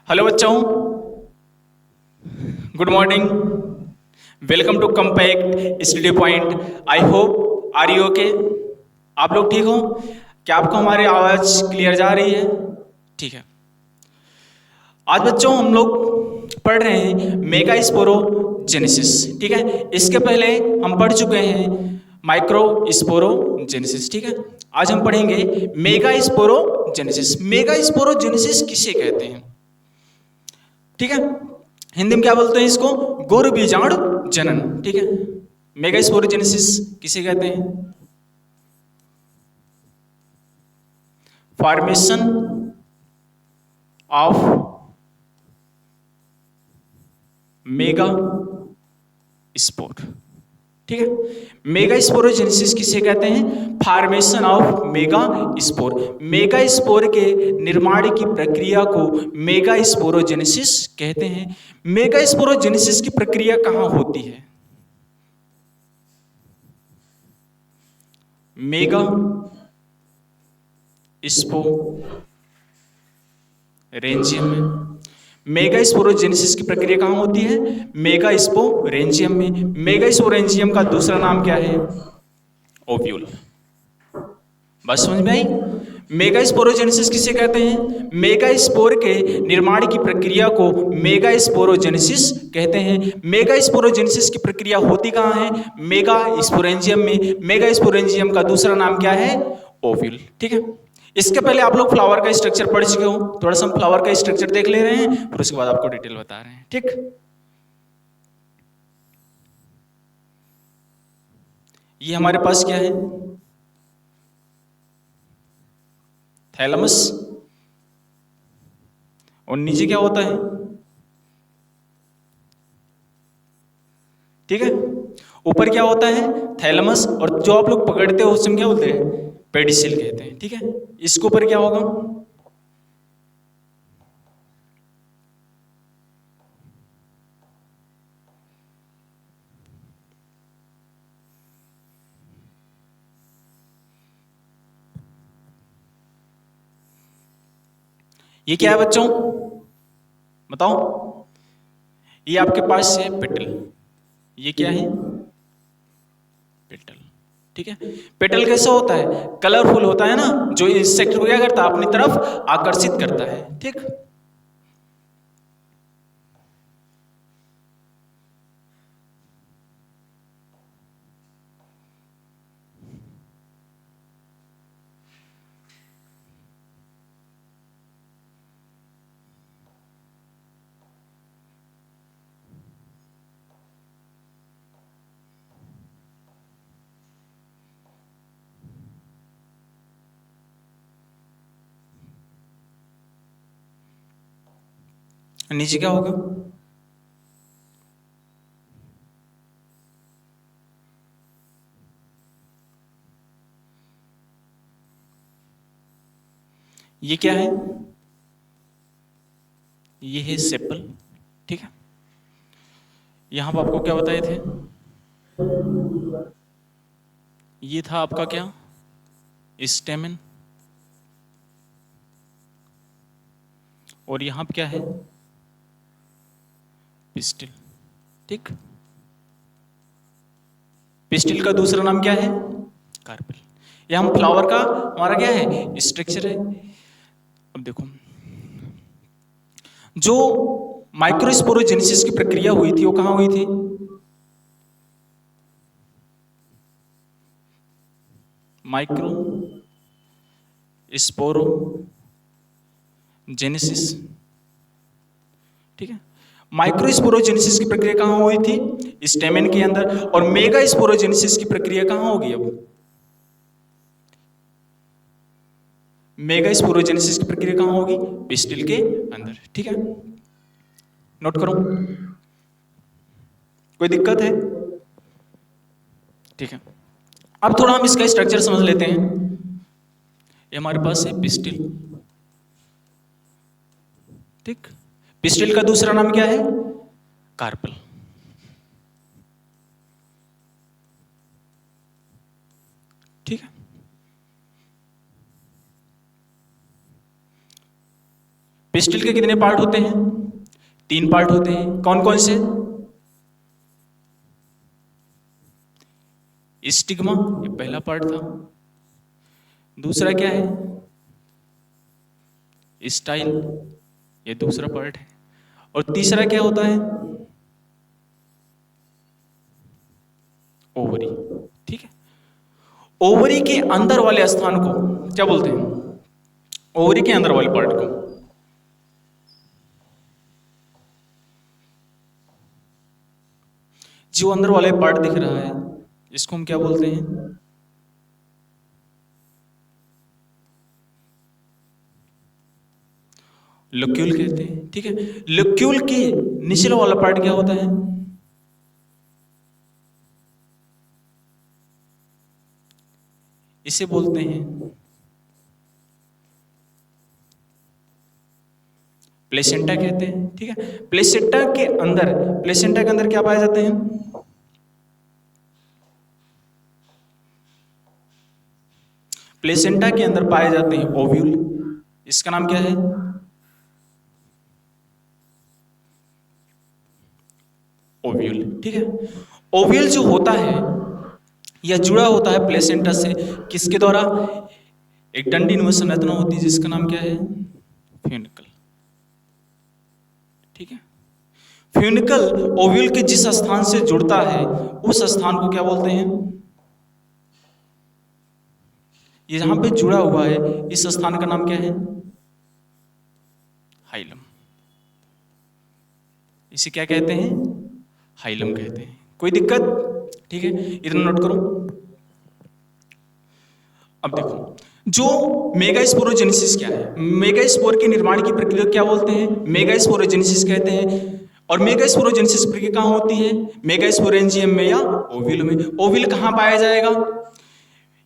Hello बच्चों, good morning. Welcome to compact study point. I hope are you okay. आप लोग ठीक हो? क्या आपको हमारी आवाज़ क्लियर जा रही है? ठीक है। आज बच्चों हम लोग पढ़ रहे हैं मेगा स्पोरोजेनेसिस। ठीक है, इसके पहले हम पढ़ चुके हैं माइक्रो स्पोरोजेनेसिस। ठीक है, आज हम पढ़ेंगे मेगा स्पोरोजेनेसिस। मेगा स्पोरोजेनेसिस किसे कहते हैं? ठीक है, हिंदी में क्या बोलते हैं इसको? गुरु बीजाणु जनन। ठीक है, मेगा स्पोरोजेनेसिस किसे कहते हैं? Formation of mega spore. ठीक है, मेगा स्पोरोजेनेसिस किसे कहते हैं? Formation of mega spore. Mega spore के निर्माण की प्रक्रिया को मेगा स्पोरोजेनेसिस कहते हैं। मेगा स्पोरोजेनेसिस की प्रक्रिया कहाँ होती है? मेगा स्पोरेंजियम में। मेगा स्पोरोजेनेसिस की प्रक्रिया कहाँ होती है? मेगा स्पोरेंजियम में। मेगा स्पोरेंजियम का दूसरा नाम क्या है? ओव्यूल। बस समझ में आई? मेगा स्पोरोजेनेसिस किसे कहते हैं? मेगा स्पोर के निर्माण की प्रक्रिया को मेगा स्पोरोजेनेसिस कहते हैं। मेगा स्पोरोजेनेसिस की प्रक्रिया होती कहाँ है? मेगा स्पोरेंजियम में। मेगा स्पोरेंजियम का दूसरा नाम क्या है? ओव्यूल। ठीक है, इसके पहले आप लोग फ्लावर का स्ट्रक्चर पढ़ चुके हो। थोड़ा सा हम फ्लावर का स्ट्रक्चर देख ले रहे हैं, फिर उसके बाद आपको डिटेल बता रहे हैं। ठीक, ये हमारे पास क्या है? थैलमस। और नीचे क्या होता है? ठीक है, ऊपर क्या होता है? थैलमस। और जो आप लोग पकड़ते हो उसमें क्या बोलते हैं? पेडिसिल कहते हैं। ठीक है, इसके ऊपर क्या होगा? ये क्या है बच्चों? बताओ। ये आपके पास है पेटल। ये क्या है? पेटल। ठीक है, पेटल कैसा होता है? कलरफुल होता है ना, जो इंसेक्ट को क्या करता है? अपनी तरफ आकर्षित करता है। ठीक, नीचे क्या होगा? ये क्या है? ये है सेपल। ठीक है, यहां पर आपको क्या बताए थे? ये था आपका क्या? स्टेमन। और यहां पर क्या है? पिस्टिल। ठीक, पिस्टिल का दूसरा नाम क्या है? कार्पेल। ये हम फ्लावर का हमारा क्या है? स्ट्रक्चर है। अब देखो, जो माइक्रोस्पोरोजेनेसिस की प्रक्रिया हुई थी वो कहां हुई थी? Micro sporogenesis. ठीक है, माइक्रोस्पोरोजेनेसिस की प्रक्रिया कहां हुई थी? स्टेमेन के अंदर। और मेगा स्पोरोजेनेसिस की प्रक्रिया कहां होगी? अब मेगा स्पोरोजेनेसिस की प्रक्रिया कहां होगी? पिस्टिल के अंदर। ठीक है, नोट करो। कोई दिक्कत है? ठीक है, अब थोड़ा हम इसका स्ट्रक्चर समझ लेते हैं। ये हमारे पास है पिस्टिल। ठीक, पिस्टिल का दूसरा नाम क्या है? कार्पल। ठीक है, पिस्टिल के कितने पार्ट होते हैं? 3 पार्ट होते हैं। कौन कौन से? स्टिग्मा, ये पहला पार्ट था। दूसरा क्या है? स्टाइल, ये दूसरा पार्ट है। और तीसरा क्या होता है? ओवरी। ठीक है, ओवरी के अंदर वाले स्थान को क्या बोलते हैं? ओवरी के अंदर वाले पार्ट को जो अंदर वाले पार्ट दिख रहा है इसको हम क्या बोलते हैं? लोक्यूल कहते हैं। ठीक है, लोक्यूल के निचला वाला पार्ट क्या होता है? इसे बोलते हैं प्लेसेंटा कहते हैं। ठीक है, प्लेसेंटा के अंदर क्या पाए जाते हैं? प्लेसेंटा के अंदर पाए जाते हैं ओव्यूल। इसका नाम क्या है? ओव्यूल। ठीक है, ओव्यूल जो होता है यह जुड़ा होता है प्लेसेंटा से। किसके द्वारा? एक डंडीनुमा संरचना होती है जिसका नाम क्या है? फ्यूनिकल। ठीक है, फ्यूनिकल ओव्यूल के जिस स्थान से जुड़ता है उस स्थान को क्या बोलते हैं? ये जहां पे जुड़ा हुआ है इस स्थान का नाम क्या है? हाइलम। इसे क्या कहते हैं? हाइलम कहते हैं। कोई दिक्कत? ठीक है, इतना नोट करो। अब देखो, जो मेगास्पोरोजेनेसिस क्या है? मेगास्पोर के निर्माण की प्रक्रिया क्या बोलते हैं? मेगास्पोरोजेनेसिस कहते हैं। और मेगास्पोरोजेनेसिस प्रक्रिया कहाँ होती है? मेगास्पोरेंजियम में या ओव्यूल में। ओव्यूल कहाँ पाया जाएगा?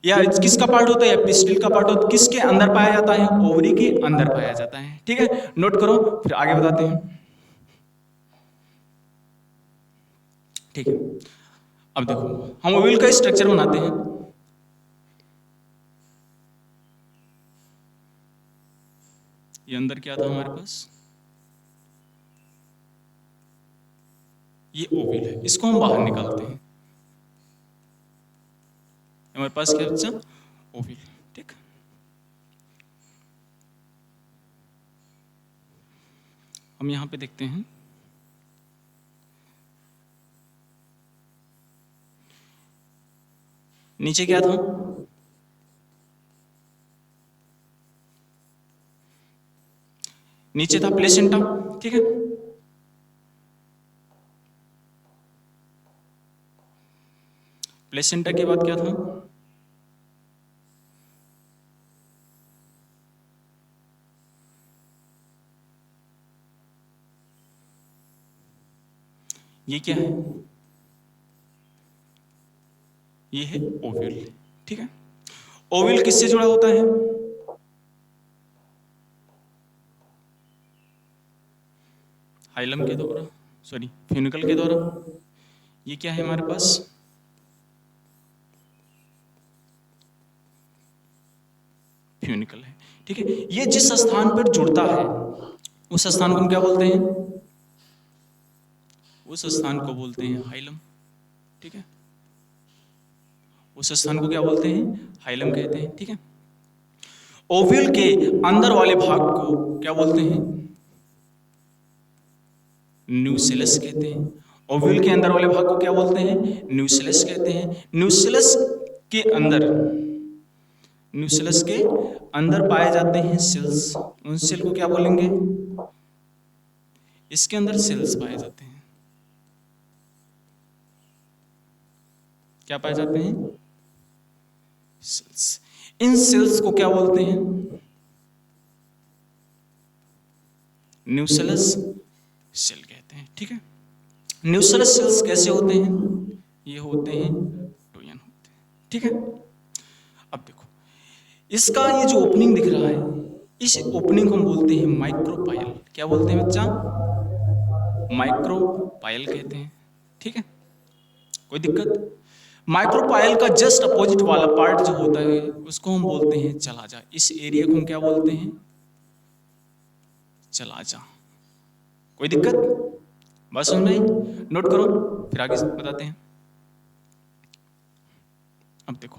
या किसका पार्ट होता है? या पिस्टिल का पार्ट होता है। किसके अंदर पाया जाता है? ओवरी के अंदर पाया जाता है। ठीक है, नोट करो, फिर आगे बताते हैं। ठीक है, अब देखो हम ओव्यूल का स्ट्रक्चर बनाते हैं। ये अंदर क्या था हमारे पास? ये ओव्यूल है, इसको हम बाहर निकालते हैं। हमारे पास क्या बच्चा? ओव्यूल। ठीक, हम यहां पे देखते हैं नीचे क्या था? नीचे था प्लेसेंटा। ठीक है, प्लेसेंटा के बाद क्या था? ये क्या है? ये है ओव्यूल। ठीक है, ओव्यूल किससे जुड़ा होता है? हाइलम के द्वारा, सॉरी फ्यूनिकल के द्वारा। ये क्या है हमारे पास? फ्यूनिकल है। ठीक है, ये जिस स्थान पर जुड़ता है उस स्थान को हम क्या बोलते हैं? उस स्थान को बोलते हैं हाइलम। ठीक है, उस स्थान को क्या बोलते हैं? हाइलम कहते हैं। ठीक है, ओव्यूल के अंदर वाले भाग को क्या बोलते हैं? न्यूसेलस कहते हैं। ओव्यूल के अंदर वाले भाग को क्या बोलते हैं? न्यूसेलस कहते हैं। न्यूसेलस के अंदर पाए जाते हैं सेल्स। उन सेल को क्या बोलेंगे? इसके अंदर सेल्स पाए जाते हैं। क्या पाए जाते हैं? सेल्स। इन सेल्स को क्या बोलते हैं? न्यूसेलस सेल कहते हैं। ठीक है, न्यूसेलस सेल्स कैसे होते हैं? ये होते हैं टोयन होते हैं। ठीक है, अब देखो इसका ये जो ओपनिंग दिख रहा है इस ओपनिंग को हम बोलते हैं माइक्रोपाइल। क्या बोलते हैं बच्चा? माइक्रोपाइल कहते हैं। ठीक है, कोई दिक्कत? माइक्रोपाइल का जस्ट अपोजिट वाला पार्ट जो होता है उसको हम बोलते हैं चलाजा। इस एरिया को हम क्या बोलते हैं? चला जा। कोई दिक्कत? बस सुन रही, नोट करो, फिर आगे बताते हैं। अब देखो,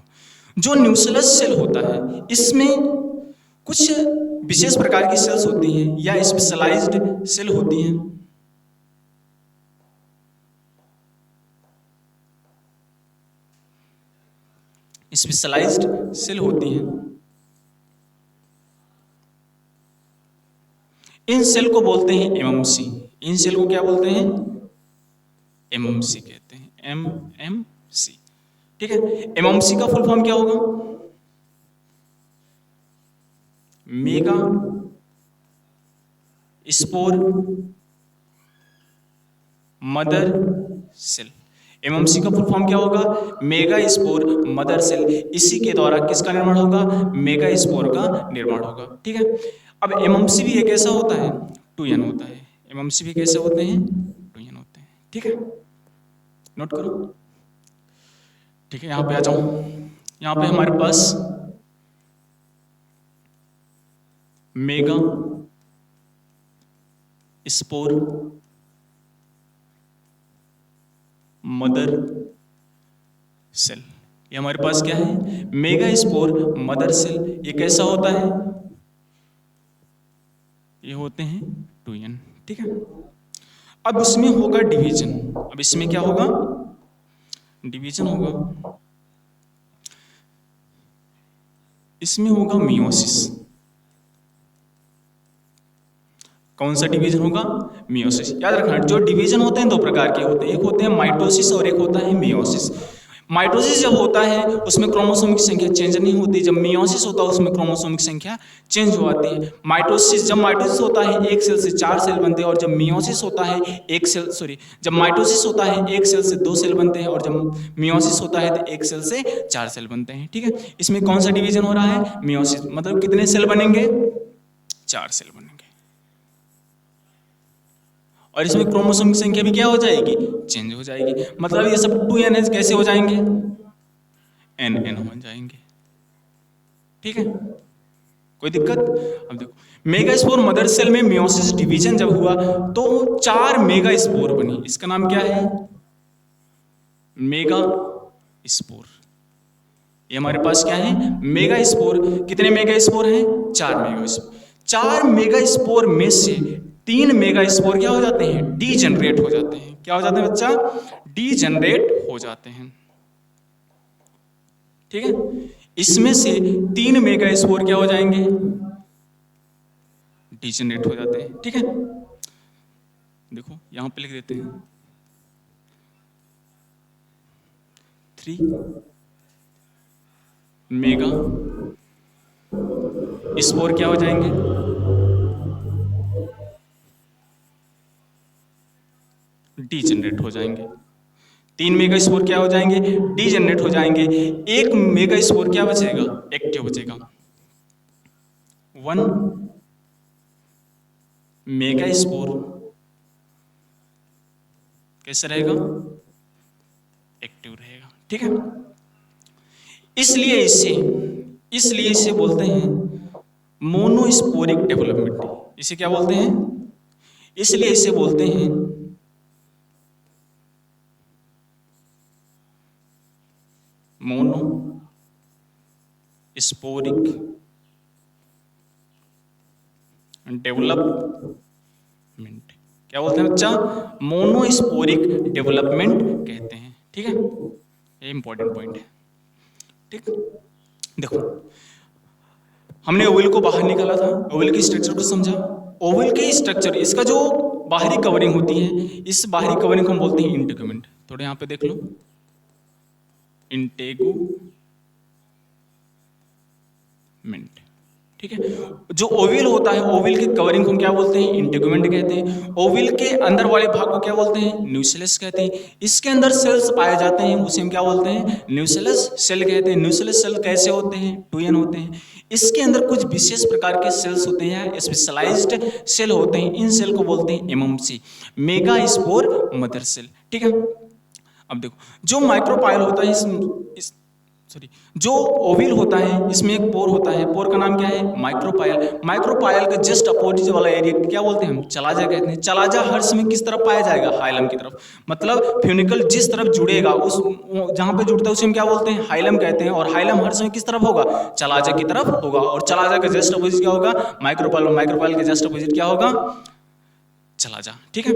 जो न्यूक्लियस सेल होता है इसमें कुछ विशेष प्रकार की सेल्स होती हैं या स्पेशलाइज्ड सेल होती हैं। स्पेशलाइज्ड सेल होती हैं। इन सेल को बोलते हैं एमएमसी। इन सेल को क्या बोलते हैं? एमएमसी कहते हैं, एमएमसी। ठीक है, एमएमसी का फुल फॉर्म क्या होगा? Megaspore mother cell. MMC का फुल फॉर्म क्या होगा? Megaspore mother cell. इसी के द्वारा किसका निर्माण होगा? मेगा स्पोर का निर्माण होगा। ठीक है, अब एमएमसी भी एक ऐसा होता है, 2n होता है। एमएमसी भी कैसे होते हैं? 2n होते हैं। ठीक है, नोट करो। ठीक है, यहां पे आ जाओ। यहां पे हमारे पास मेगा स्पोर मदर सेल, ये हमारे पास क्या है? Megaspore mother cell. ये कैसा होता है? ये होते हैं 2n। ठीक है, अब इसमें होगा डिवीजन। अब इसमें क्या होगा? डिवीजन होगा। इसमें होगा मियोसिस। कौन सा डिवीजन होगा? मियोसिस। याद रखना, जो डिवीजन होते हैं दो प्रकार के होते हैं, एक होते हैं माइटोसिस और एक होता है मियोसिस। माइटोसिस जब होता है उसमें क्रोमोसोम की संख्या चेंज नहीं होती, जब मियोसिस होता है उसमें क्रोमोसोम की संख्या चेंज हो आती है। जब माइटोसिस होता है एक सेल से 4 सेल बनते हैं, और जब मियोसिस होता है जब माइटोसिस होता है एक सेल से 2 सेल बनते हैं, और जब मियोसिस होता है तो एक सेल से 4 सेल बनते हैं। ठीक है, इसमें कौन सा डिवीजन हो रहा है? मियोसिस। मतलब कितने सेल बनेंगे? 4 सेल बनेंगे। और इसमें क्रोमोसोम की संख्या भी क्या हो जाएगी? चेंज हो जाएगी। मतलब ये सब 2n कैसे हो जाएंगे? n हो जाएंगे। ठीक है, कोई दिक्कत? अब देखो, मेगा स्पोर मदर सेल में मियोसिस डिवीजन जब हुआ तो 4 मेगा स्पोर बनी। इसका नाम क्या है? Mega spore. ये हमारे पास क्या है? Mega spore. कितने मेगा स्पोर हैं? 4 मेगा स्पोर। 4 मेगा स्पोर में से 3 मेगा स्पोर क्या हो जाते हैं? डीजेनरेट हो जाते हैं। क्या हो जाते हैं बच्चा? डीजेनरेट हो जाते हैं। ठीक है, इसमें से 3 मेगा स्पोर क्या हो जाएंगे? डीजेनरेट हो जाते हैं। ठीक है, देखो यहां पे लिख देते हैं 3 मेगा स्पोर क्या हो जाएंगे? डीजेनरेट हो जाएंगे। 3 मेगा स्पोर क्या हो जाएंगे? डीजेनरेट हो जाएंगे। 1 मेगा स्पोर क्या बचेगा? एक्टिव बचेगा। 1 मेगा स्पोर कैसे रहेगा? एक्टिव रहेगा। ठीक है, इसलिए इसे बोलते हैं मोनोस्पोरिक डेवलपमेंट। इसे क्या बोलते हैं? इसलिए इसे बोलते हैं मोनोस्पोरिक डेवलपमेंट। क्या बोलते हैं बच्चा? मोनोस्पोरिक डेवलपमेंट कहते हैं। ठीक है, ये इंपॉर्टेंट पॉइंट है। ठीक, देखो हमने ओवल को बाहर निकाला था, ओवल के स्ट्रक्चर को समझा। ओवल के स्ट्रक्चर, इसका जो बाहरी कवरिंग होती है, इस बाहरी कवरिंग को हम बोलते हैं इंटेगुमेंट। थोड़े यहां पे देख लो, इंटेगुमेंट। ठीक है, जो ओवल होता है, ओवल के कवरिंग को हम क्या बोलते हैं? इंटेगुमेंट कहते हैं। ओवल के अंदर वाले भाग को क्या बोलते हैं? न्यूक्लियस कहते हैं। इसके अंदर सेल्स पाए जाते हैं, उसे हम क्या बोलते हैं? न्यूक्लियस सेल कहते हैं। न्यूक्लियस सेल कैसे होते हैं? 2n होते हैं। इसके अंदर कुछ विशेष प्रकार के सेल्स होते हैं, स्पेशलाइज्ड सेल होते हैं। इन सेल को बोलते हैं MMC, megaspore mother cell. ठीक है, अब देखो जो माइक्रोपाइल होता है, सॉरी, जो ओविल होता है इसमें एक पोर होता है, पोर का नाम क्या है? माइक्रोपायल। माइक्रोपायल के जस्ट अपोजिट वाला एरिया क्या बोलते हैं हम? चलाजा कहते हैं। चलाजा हर समय किस तरफ पाया जाएगा? हाइलम की तरफ। मतलब फ्यूनिकल जिस तरफ जुड़ेगा उस जहां पे जुड़ता है उसे हम क्या बोलते हैं? हाइलम कहते हैं। और हाइलम हर समय किस तरफ होगा? चलाजा की तरफ होगा। और चलाजा के जस्ट अपोजिट क्या होगा? माइक्रोपायल। माइक्रोपायल के जस्ट अपोजिट क्या होगा? चलाजा। ठीक है,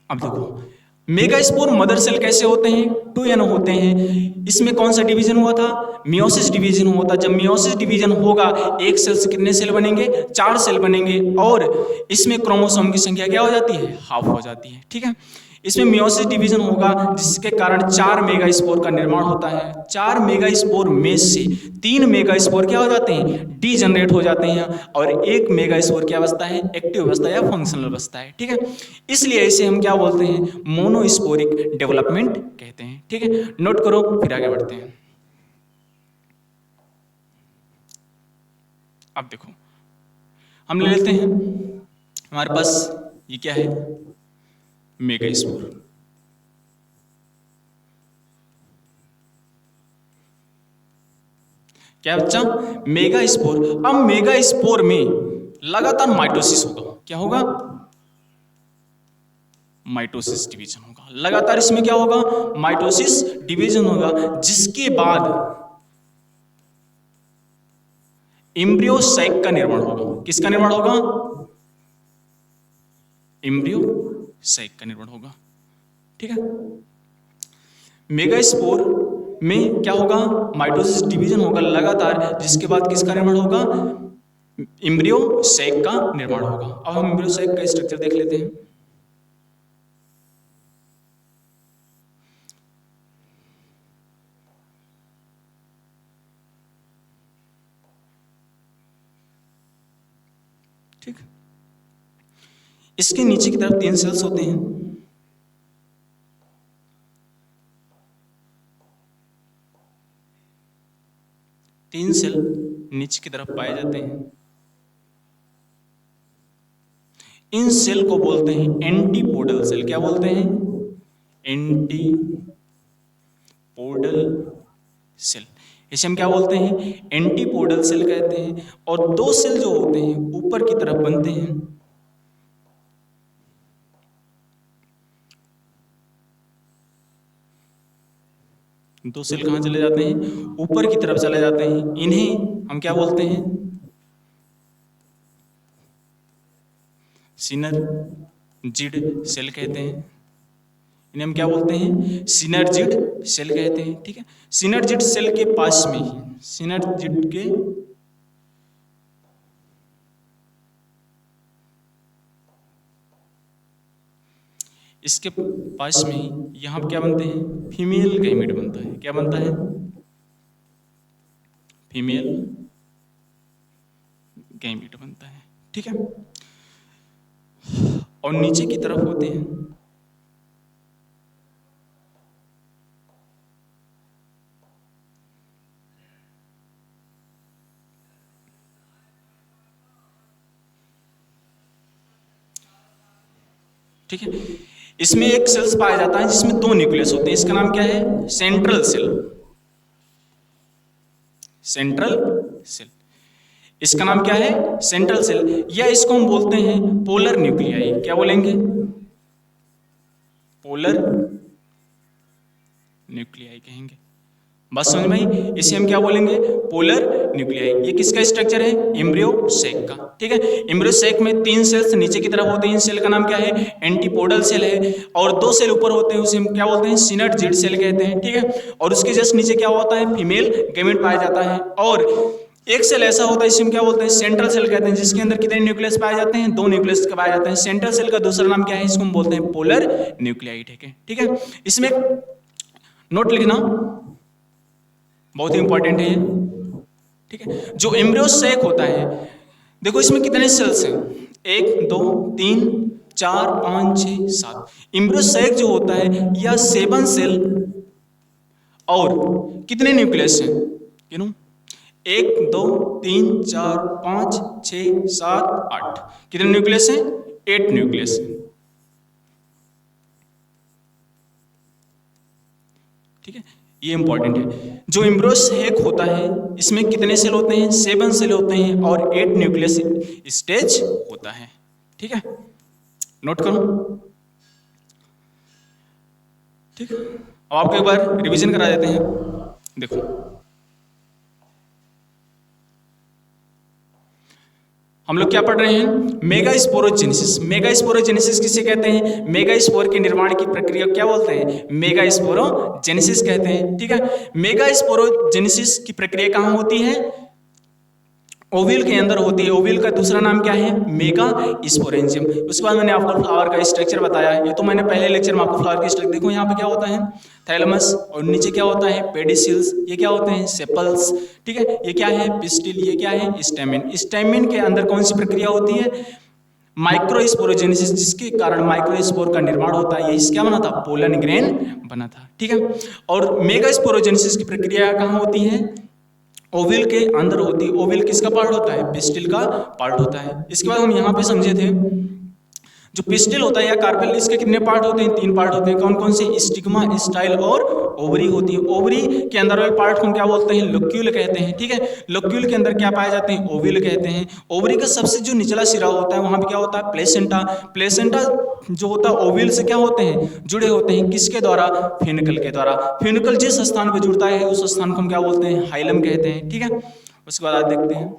अब देखो मेगास्पोर मदर सेल कैसे होते हैं? 2n होते हैं। इसमें कौन सा डिवीजन हुआ था? मियोसिस डिवीजन हुआ था। जब मियोसिस डिवीजन होगा एक सेल से कितने सेल बनेंगे? 4 सेल बनेंगे। और इसमें क्रोमोसोम की संख्या क्या हो जाती है? हाफ हो जाती है। ठीक है, इसमें मियोसिस डिवीजन होगा जिसके कारण 4 मेगास्पोर का निर्माण होता है। 4 मेगास्पोर में से 3 मेगास्पोर क्या हो जाते हैं? डीजनरेट हो जाते हैं। और 1 मेगास्पोर क्या बचता है? एक्टिव बचता है या फंक्शनल बचता है। ठीक है, इसलिए इसे हम क्या बोलते हैं? मोनोस्पोरिक डेवलपमेंट कहते हैं। ठीक है, नोट करो, फिर आगे बढ़ते हैं। अब देखो हम ले लेते हैं, हमारे पास ये क्या है? मेगास्पोर। क्या बच्चा? मेगास्पोर। अब मेगास्पोर में लगातार माइटोसिस होगा। क्या होगा? माइटोसिस डिवीजन होगा। लगातार इसमें क्या होगा? माइटोसिस डिवीजन होगा, जिसके बाद एम्ब्रियो सैक का निर्माण होगा। किसका निर्माण होगा? एम्ब्रियो सैक का निर्माण होगा। ठीक है, मेगास्पोर में क्या होगा? माइटोसिस डिवीजन होगा लगातार, जिसके बाद किसका निर्माण होगा? एम्ब्रियो सैक का निर्माण होगा। अब हम एम्ब्रियो सैक का स्ट्रक्चर देख लेते हैं। ठीक, इसके नीचे की तरफ 3 सेल्स होते हैं। तीन सेल नीचे की तरफ पाए जाते हैं। इन सेल को बोलते हैं एंटीपोडल सेल। क्या बोलते हैं? Antipodal cell. इसे हम क्या बोलते हैं? एंटीपोडल सेल कहते हैं। और 2 सेल जो होते हैं ऊपर की तरफ बनते हैं। दो सेल कहां चले जाते हैं? ऊपर की तरफ चले जाते हैं। इन्हें हम क्या बोलते हैं? सिनर्जिड सेल कहते हैं। इन्हें हम क्या बोलते हैं? सिनर्जिड सेल कहते हैं। ठीक है, सिनर्जिड सेल के पास में ही, सिनर्जिड के इसके पास में ही यहां क्या बनते हैं? फीमेल गैमेट बनता है। क्या बनता है? फीमेल गैमेट बनता है। ठीक है, और नीचे की तरफ होते हैं ठीक है, इसमें एक सेल्स पाया जाता है जिसमें 2 न्यूक्लियस होते हैं। इसका नाम क्या है? Central cell. सेंट्रल सेल, इसका नाम क्या है? Central cell. या इसको हम बोलते हैं पोलर न्यूक्लियाई। क्या बोलेंगे? पोलर न्यूक्लियाई कहेंगे। बस समझ में आई? इसे हम क्या बोलेंगे? Polar nuclei. ये किसका स्ट्रक्चर है? एम्ब्रियो सैक का। ठीक है, एम्ब्रियो सैक में 3 सेल्स नीचे की तरफ होते हैं। इन सेल का नाम क्या है? एंटीपोडल सेल है। और 2 सेल ऊपर होते हैं, उसे हम क्या बोलते हैं? सिनर्जिड सेल कहते हैं। ठीक है, और उसके जस्ट नीचे क्या होता है? फीमेल गैमेट पाया जाता है। और एक सेल ऐसा होता है जिसे हम क्या बोलते हैं? सेंट्रल सेल कहते हैं, जिसके अंदर कितने न्यूक्लियस पाए जाते हैं? 2 न्यूक्लियस पाए जाते हैं। सेंट्रल सेल का दूसरा नाम क्या है? इसको हम बोलते हैं पोलर न्यूक्लियाई। ठीक है, इसमें नोट लिखना बहुत ही इंपॉर्टेंट है ये। ठीक है, जो एम्ब्रियो सैक होता है, देखो इसमें कितने सेल्स हैं? 1 2 3 4 5 6 7। एम्ब्रियो सैक जो होता है यह 7 सेल और कितने न्यूक्लियस हैं? 1 2 3 4 5 6 7 8। कितने न्यूक्लियस हैं? 8 न्यूक्लियस हैं। ठीक है, ये इंपॉर्टेंट है। जो एम्ब्रियो सैक होता है इसमें कितने सेल होते हैं? 7 सेल होते हैं और 8 न्यूक्लियस स्टेज होता है। ठीक है, नोट करो। ठीक, अब आपको एक बार रिवीजन करा देते हैं। देखो, हम लोग क्या पढ़ रहे हैं? मेगास्पोरोजेनेसिस। मेगास्पोरोजेनेसिस किसे कहते हैं? मेगास्पोर के निर्माण की प्रक्रिया क्या बोलते हैं? मेगास्पोरोजेनेसिस कहते हैं। ठीक है, मेगास्पोरोजेनेसिस की प्रक्रिया कहाँ होती है? ओविल के अंदर होती है। ओविल का दूसरा नाम क्या है? मेगास्पोरेंजियम। उसके बाद मैंने आपको फ्लावर का स्ट्रक्चर बताया। ये तो मैंने पहले लेक्चर में आपको फ्लावर की स्ट्रक्चर, देखो यहाँ पे क्या होता है? थैलेमस, और नीचे क्या होता है? पेडिसिल्स। ये क्या होते हैं? सेपल्स। ठीक है, ये क्या है? पिस्टिल। ये क्या है? स्टैमेन। स्टैमेन के अंदर कौन सी प्रक्रिया होती है? माइक्रोस्पोरोजेनेसिस, जिसके कारण माइक्रोस्पोर का निर्माण होता है। ये क्या बना था? पोलन ग्रेन बना था। ठीक है, और मेगास्पोरोजेनेसिस की प्रक्रिया कहाँ होती है? ओविल के अंदर होती है। ओविल किसका पार्ट होता है? पिस्टिल का पार्ट होता है। इसके बाद हम यहाँ पे समझे थे, जो पिस्टिल होता है या कार्पेल, इसके कितने पार्ट होते हैं? 3 पार्ट होते हैं। कौन कौन से? स्टिग्मा, स्टाइल और ओवरी होती है। ओवरी के अंदर वाले पार्ट को क्या बोलते हैं? लोक्यूल कहते हैं। ठीक है, लोक्यूल के अंदर क्या पाए जाते हैं? ओविल कहते हैं। ओवरी का सबसे जो निचला सिरा होता है वहां पे क्या होता है? प्लेसेंटा। प्लेसेंटा जो होता है ओविल से क्या होते हैं? जुड़े होते हैं। किसके द्वारा? फ्यूनिकल के द्वारा। फ्यूनिकल जिस स्थान पर जुड़ता है उस स्थान को हम क्या बोलते हैं? हाइलम कहते हैं। ठीक है, उसके बाद आप देखते हैं,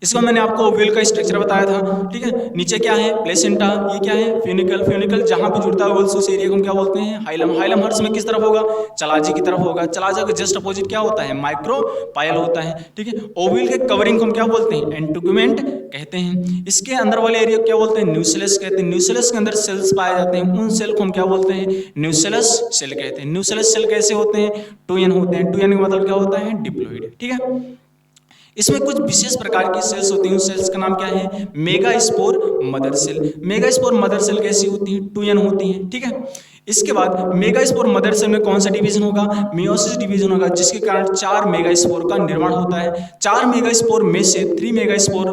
इसको मैंने आपको ओविल का स्ट्रक्चर बताया था। ठीक है, नीचे क्या है? प्लेसेंटा। ये क्या है? फ्यूनिकल। फ्यूनिकल जहां पे जुड़ता है ओवल्स उस एरिया को हम क्या बोलते हैं? हाइलम। हाइलम हर समय किस तरफ होगा? चलाजी की तरफ होगा। चलाजा के जस्ट अपोजिट क्या होता है? माइक्रोपाइल होता है। ठीक है, ओविल के कवरिंग को हम क्या बोलते हैं? एंटुगमेंट कहते हैं। इसके अंदर वाले एरिया को क्या बोलते हैं? न्यूसेलस कहते हैं। न्यूसेलस के अंदर सेल्स पाए जाते हैं, उन सेल को हम क्या बोलते हैं? न्यूसेलस सेल कहते हैं। न्यूसेलस सेल कैसे होते हैं? 2n होते हैं। 2n का मतलब क्या होता है? डिप्लॉइड। ठीक है, इसमें कुछ विशेष प्रकार की सेल्स होती हैं। उस सेल्स का नाम क्या है? Megaspore mother cell. Megaspore mother cell कैसी होती हैं? 2n होती हैं। ठीक है, इसके बाद मेगास्पोर मदर सेल में कौन सा डिवीजन होगा? मियोसिस डिवीजन होगा, जिसके कारण 4 मेगास्पोर का निर्माण होता है। 4 मेगास्पोर में से 3 मेगास्पोर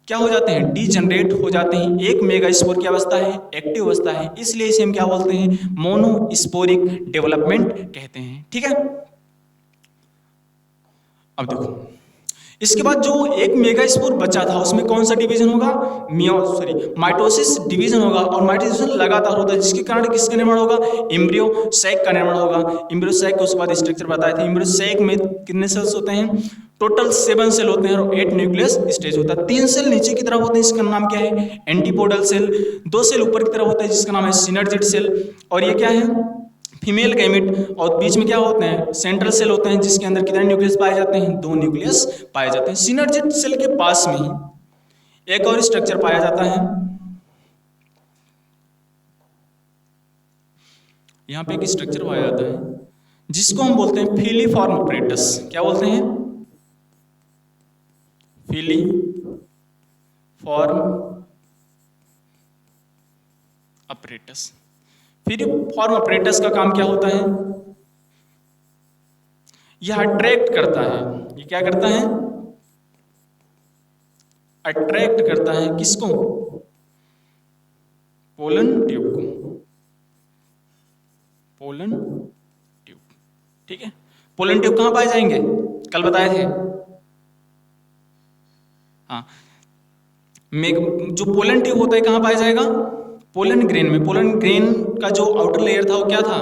क्या हो जाते हैं? डीजनरेट हो जाते हैं। 1 मेगास्पोर की अवस्था है? एक्टिव अवस्था है। इसलिए इसे हम क्या बोलते हैं? मोनोस्पोरिक डेवलपमेंट कहते हैं। ठीक है, अब देखो, इसके बाद जो 1 मेगास्पोर बचा था उसमें कौन सा डिवीजन होगा? माइटोसिस डिवीजन होगा। और माइटोसिस लगातार होता है, जिसके कारण किसका निर्माण होगा? एम्ब्रियो सैक का निर्माण होगा। एम्ब्रियो सैक के उसके बाद स्ट्रक्चर बताए थे। एम्ब्रियो सैक में कितने सेल्स होते हैं? टोटल 7 सेल होते हैं और 8 न्यूक्लियस स्टेज होता है। 3 सेल नीचे की तरफ होते हैं, इसका नाम क्या है? Antipodal cell. 2 सेल ऊपर की तरफ होता है, जिसका नाम है सिनर्जिड सेल। और ये क्या है? Female gamete. और बीच में क्या होते हैं? सेंट्रल सेल होते हैं, जिसके अंदर कितने न्यूक्लियस पाए जाते हैं? 2 न्यूक्लियस पाए जाते हैं। सिनर्जिड सेल के पास में ही एक और स्ट्रक्चर पाया जाता है। यहां पे एक स्ट्रक्चर पाया जाता है जिसको हम बोलते हैं फिलीफॉर्म अपरेटस। क्या बोलते हैं? Filiform apparatus. फिलीफॉर्म अपरेटस का काम क्या होता है? यह अट्रैक्ट करता है। ये क्या करता है? अट्रैक्ट करता है किसको? पोलन ट्यूब को। Pollen tube. ठीक है, पोलन ट्यूब कहां पाए जाएंगे? कल बताए थे। हाँ, जो पोलन ट्यूब होता है कहां पाया जाएगा? पोलन ग्रेन में। पोलन ग्रेन का जो आउटर लेयर था वो क्या था?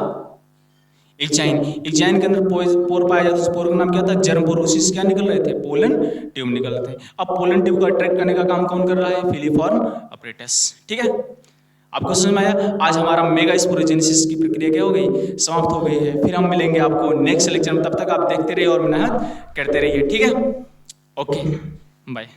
एक्जाइन। एक्जाइन के अंदर पोर पाया जाता है। उस पोर का नाम क्या था? जर्म पोर। उसी से क्या निकल रहे थे? पोलन ट्यूब निकल रहे थे। अब पोलन ट्यूब को अट्रैक्ट करने का काम कौन कर रहा है? Filiform apparatus. ठीक है, आपको समझ में आया? आज हमारा मेगास्पोरोजेनेसिस की प्रक्रिया क्या हो गई? समाप्त हो गई है। फिर हम मिलेंगे आपको नेक्स्ट लेक्चर में। तब तक आप देखते रहिए और मेहनत करते रहिए। ठीक है, ओके, बाय।